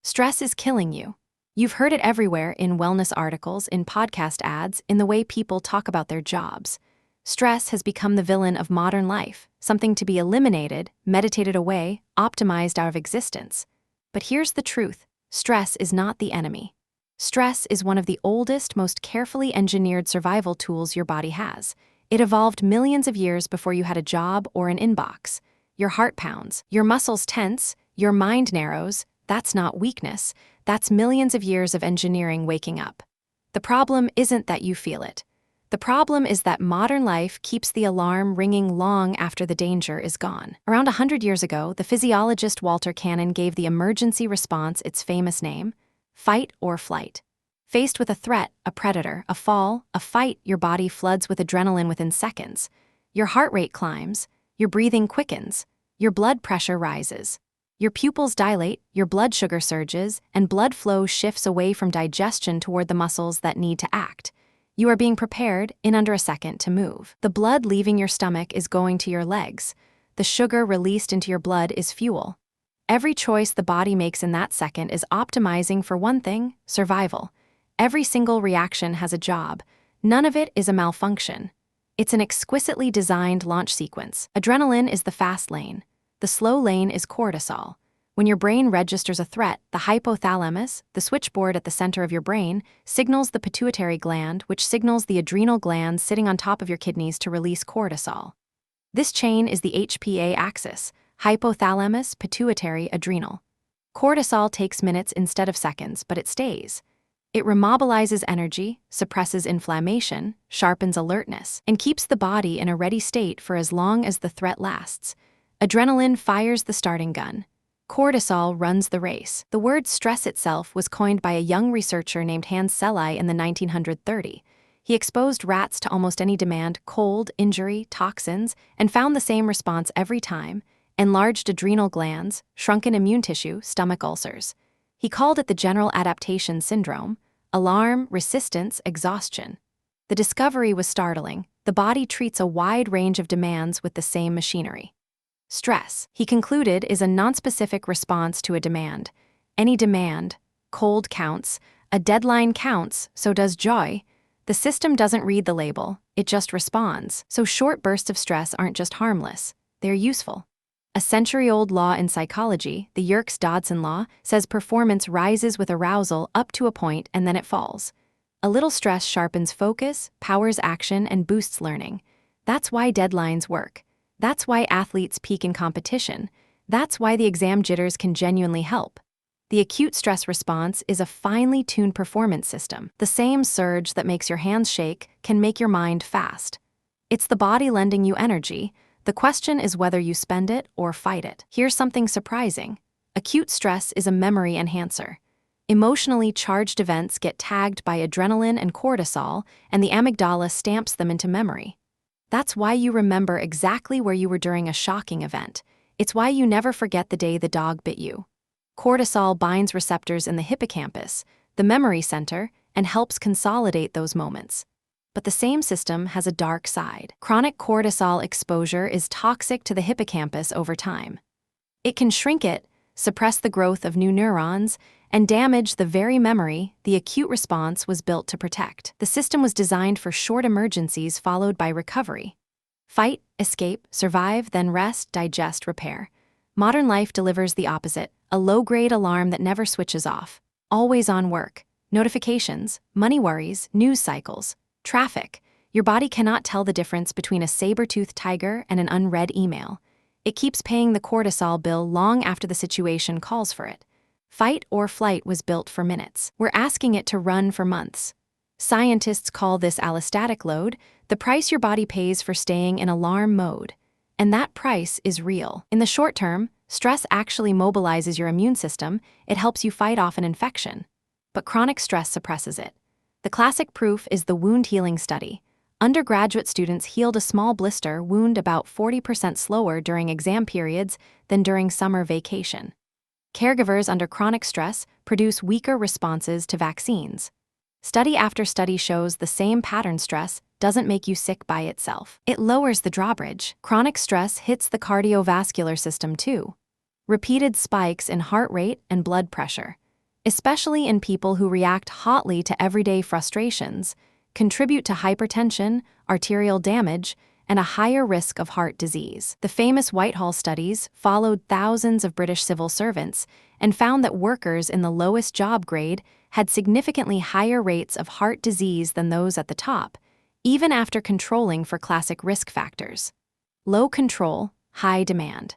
Stress is killing you. You've heard it everywhere in wellness articles, in podcast ads, in the way people talk about their jobs. Stress has become the villain of modern life, something to be eliminated, meditated away, optimized out of existence. But here's the truth: stress is not the enemy. Stress is one of the oldest, most carefully engineered survival tools your body has. It evolved millions of years before you had a job or an inbox. Your heart pounds, your muscles tense, your mind narrows. That's not weakness. That's millions of years of engineering waking up. The problem isn't that you feel it. The problem is that modern life keeps the alarm ringing long after the danger is gone. Around 100 years ago, the physiologist Walter Cannon gave the emergency response its famous name: fight or flight. Faced with a threat, a predator, a fall, a fight, your body floods with adrenaline within seconds. Your heart rate climbs, your breathing quickens, your blood pressure rises. Your pupils dilate, your blood sugar surges, and blood flow shifts away from digestion toward the muscles that need to act. You are being prepared, in under a second, to move. The blood leaving your stomach is going to your legs. The sugar released into your blood is fuel. Every choice the body makes in that second is optimizing for one thing: survival. Every single reaction has a job. None of it is a malfunction. It's an exquisitely designed launch sequence. Adrenaline is the fast lane. The slow lane is cortisol. When your brain registers a threat, the hypothalamus, the switchboard at the center of your brain, signals the pituitary gland, which signals the adrenal glands sitting on top of your kidneys to release cortisol. This chain is the HPA axis: hypothalamus, pituitary, adrenal. Cortisol takes minutes instead of seconds, but it stays. It remobilizes energy, suppresses inflammation, sharpens alertness, and keeps the body in a ready state for as long as the threat lasts. Adrenaline fires the starting gun. Cortisol runs the race. The word stress itself was coined by a young researcher named Selye in the 1930s. He exposed rats to almost any demand: cold, injury, toxins, and found the same response every time: enlarged adrenal glands, shrunken immune tissue, stomach ulcers. He called it the general adaptation syndrome: alarm, resistance, exhaustion. The discovery was startling. The body treats a wide range of demands with the same machinery. Stress, he concluded, is a nonspecific response to a demand. Any demand. Cold counts. A deadline counts, so does joy. The system doesn't read the label, it just responds. So short bursts of stress aren't just harmless, they're useful. A century-old law in psychology, the Yerkes-Dodson law, says performance rises with arousal up to a point and then it falls. A little stress sharpens focus, powers action, and boosts learning. That's why deadlines work. That's why athletes peak in competition. That's why the exam jitters can genuinely help. The acute stress response is a finely tuned performance system. The same surge that makes your hands shake can make your mind fast. It's the body lending you energy. The question is whether you spend it or fight it. Here's something surprising. Acute stress is a memory enhancer. Emotionally charged events get tagged by adrenaline and cortisol, and the amygdala stamps them into memory. That's why you remember exactly where you were during a shocking event. It's why you never forget the day the dog bit you. Cortisol binds receptors in the hippocampus, the memory center, and helps consolidate those moments. But the same system has a dark side. Chronic cortisol exposure is toxic to the hippocampus over time. It can shrink it, suppress the growth of new neurons, and damage the very memory the acute response was built to protect. The system was designed for short emergencies followed by recovery. Fight, escape, survive, then rest, digest, repair. Modern life delivers the opposite: a low-grade alarm that never switches off. Always on work. Notifications, money worries, news cycles, traffic. Your body cannot tell the difference between a saber-toothed tiger and an unread email. It keeps paying the cortisol bill long after the situation calls for it. Fight or flight was built for minutes. We're asking it to run for months. Scientists call this allostatic load, the price your body pays for staying in alarm mode. And that price is real. In the short term, stress actually mobilizes your immune system. It helps you fight off an infection. But chronic stress suppresses it. The classic proof is the wound healing study. Undergraduate students healed a small blister wound about 40% slower during exam periods than during summer vacation. Caregivers under chronic stress produce weaker responses to vaccines. Study after study shows the same pattern: stress doesn't make you sick by itself. It lowers the drawbridge. Chronic stress hits the cardiovascular system too. Repeated spikes in heart rate and blood pressure. especially in people who react hotly to everyday frustrations, contribute to hypertension, arterial damage, and a higher risk of heart disease. The famous Whitehall studies followed thousands of British civil servants and found that workers in the lowest job grade had significantly higher rates of heart disease than those at the top, even after controlling for classic risk factors. Low control, high demand.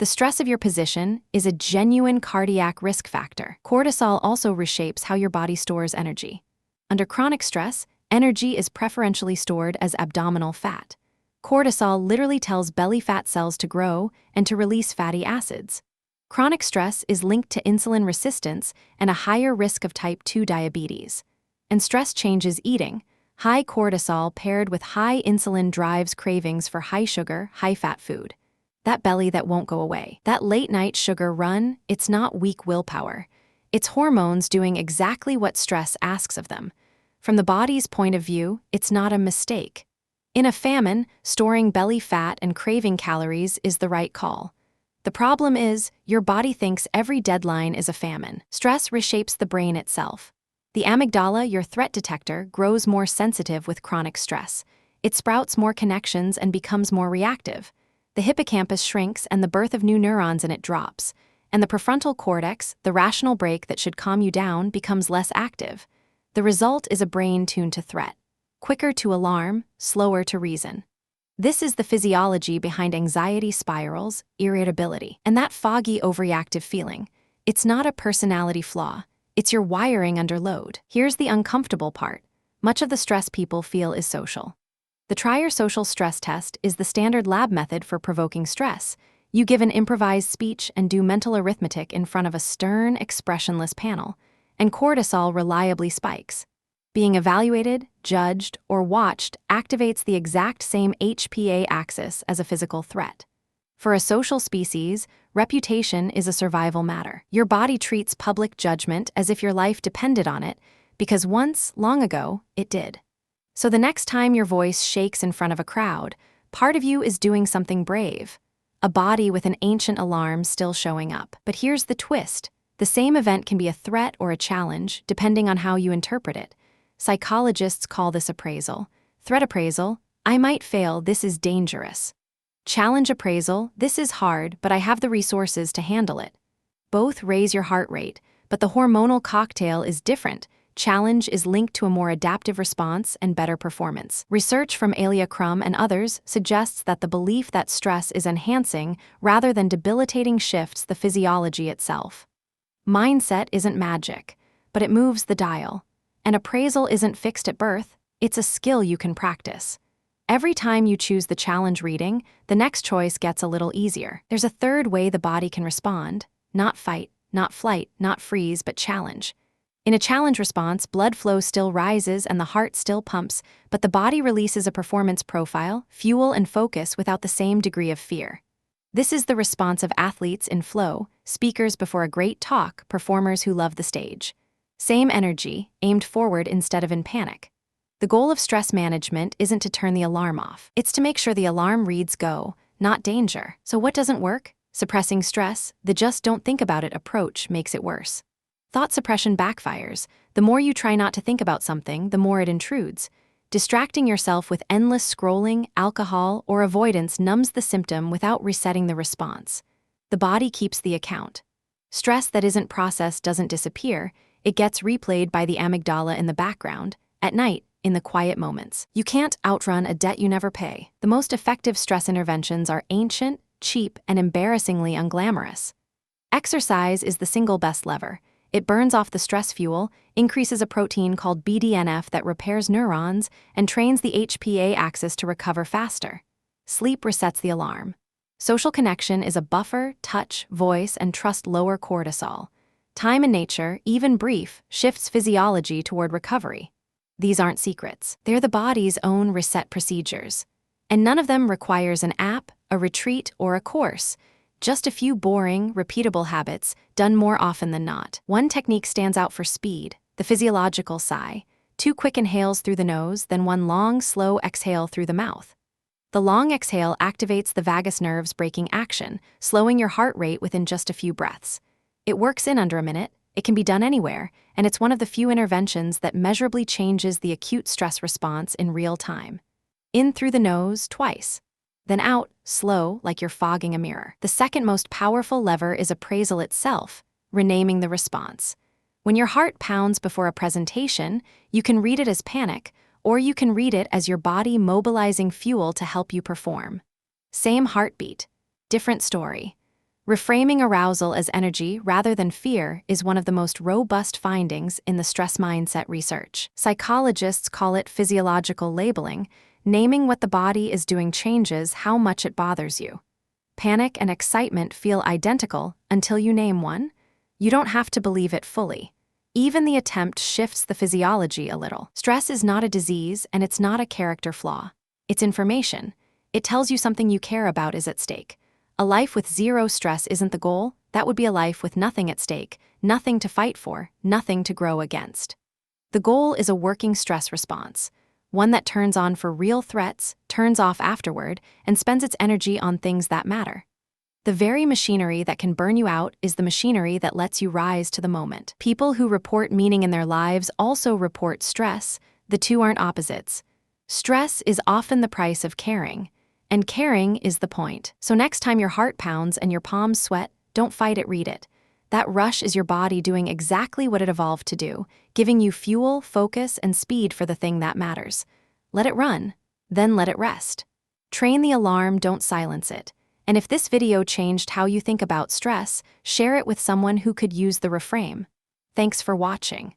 The stress of your position is a genuine cardiac risk factor. Cortisol also reshapes how your body stores energy. Under chronic stress, energy is preferentially stored as abdominal fat. Cortisol literally tells belly fat cells to grow and to release fatty acids. Chronic stress is linked to insulin resistance and a higher risk of type 2 diabetes. And stress changes eating. High cortisol paired with high insulin drives cravings for high sugar, high fat food. That belly that won't go away. That late night sugar run, it's not weak willpower. It's hormones doing exactly what stress asks of them. From the body's point of view, it's not a mistake. In a famine, storing belly fat and craving calories is the right call. The problem is, your body thinks every deadline is a famine. Stress reshapes the brain itself. The amygdala, your threat detector, grows more sensitive with chronic stress. It sprouts more connections and becomes more reactive. The hippocampus shrinks and the birth of new neurons in it drops. And the prefrontal cortex, the rational brake that should calm you down, becomes less active. The result is a brain tuned to threat. Quicker to alarm, slower to reason. This is the physiology behind anxiety spirals, irritability, and that foggy overreactive feeling. It's not a personality flaw. It's your wiring under load. Here's the uncomfortable part. Much of the stress people feel is social. The Trier Social Stress Test is the standard lab method for provoking stress. You give an improvised speech and do mental arithmetic in front of a stern, expressionless panel, and cortisol reliably spikes. Being evaluated, judged, or watched activates the exact same HPA axis as a physical threat. For a social species, reputation is a survival matter. Your body treats public judgment as if your life depended on it, because once, long ago, it did. So the next time your voice shakes in front of a crowd, part of you is doing something brave. A body with an ancient alarm still showing up. But here's the twist. The same event can be a threat or a challenge, depending on how you interpret it. Psychologists call this appraisal. Threat appraisal, I might fail, this is dangerous. Challenge appraisal, this is hard, but I have the resources to handle it. Both raise your heart rate, but the hormonal cocktail is different. Challenge is linked to a more adaptive response and better performance. Research from Alia Crum and others suggests that the belief that stress is enhancing rather than debilitating shifts the physiology itself. Mindset isn't magic, but it moves the dial. And appraisal isn't fixed at birth, it's a skill you can practice. Every time you choose the challenge reading, the next choice gets a little easier. There's a third way the body can respond: not fight, not flight, not freeze, but challenge. In a challenge response, blood flow still rises and the heart still pumps, but the body releases a performance profile, fuel and focus without the same degree of fear. This is the response of athletes in flow, speakers before a great talk, performers who love the stage. Same energy, aimed forward instead of in panic. The goal of stress management isn't to turn the alarm off. It's to make sure the alarm reads go, not danger. So what doesn't work? Suppressing stress, the just don't think about it approach makes it worse. Thought suppression backfires. The more you try not to think about something, the more it intrudes. Distracting yourself with endless scrolling, alcohol, or avoidance numbs the symptom without resetting the response. The body keeps the account. Stress that isn't processed doesn't disappear. It gets replayed by the amygdala in the background, at night, in the quiet moments. You can't outrun a debt you never pay. The most effective stress interventions are ancient, cheap, and embarrassingly unglamorous. Exercise is the single best lever. It burns off the stress fuel, increases a protein called BDNF that repairs neurons, and trains the HPA axis to recover faster. Sleep resets the alarm. Social connection is a buffer, touch, voice, and trust lower cortisol. Time in nature, even brief, shifts physiology toward recovery. These aren't secrets. They're the body's own reset procedures. And none of them requires an app, a retreat, or a course. Just a few boring, repeatable habits, done more often than not. One technique stands out for speed: the physiological sigh. 2 quick inhales through the nose, then 1 long, slow exhale through the mouth. The long exhale activates the vagus nerve's braking action, slowing your heart rate within just a few breaths. It works in under a minute, It can be done anywhere, and it's one of the few interventions that measurably changes the acute stress response in real time. In through the nose twice, then out, slow, like you're fogging a mirror. The second most powerful lever is appraisal itself, renaming the response. When your heart pounds before a presentation, you can read it as panic, or you can read it as your body mobilizing fuel to help you perform. Same heartbeat, different story. Reframing arousal as energy rather than fear is one of the most robust findings in the stress mindset research. Psychologists call it physiological labeling. Naming what the body is doing changes how much it bothers you. Panic and excitement feel identical until you name one. You don't have to believe it fully. Even the attempt shifts the physiology a little. Stress is not a disease, and it's not a character flaw. It's information. It tells you something you care about is at stake. A life with zero stress isn't the goal. That would be a life with nothing at stake, nothing to fight for, nothing to grow against. The goal is a working stress response, one that turns on for real threats, turns off afterward, and spends its energy on things that matter. The very machinery that can burn you out is the machinery that lets you rise to the moment. People who report meaning in their lives also report stress. The two aren't opposites. Stress is often the price of caring, and caring is the point. So next time your heart pounds and your palms sweat, don't fight it, read it. That rush is your body doing exactly what it evolved to do, giving you fuel, focus, and speed for the thing that matters. Let it run, then let it rest. Train the alarm, don't silence it. And if this video changed how you think about stress, share it with someone who could use the reframe. Thanks for watching.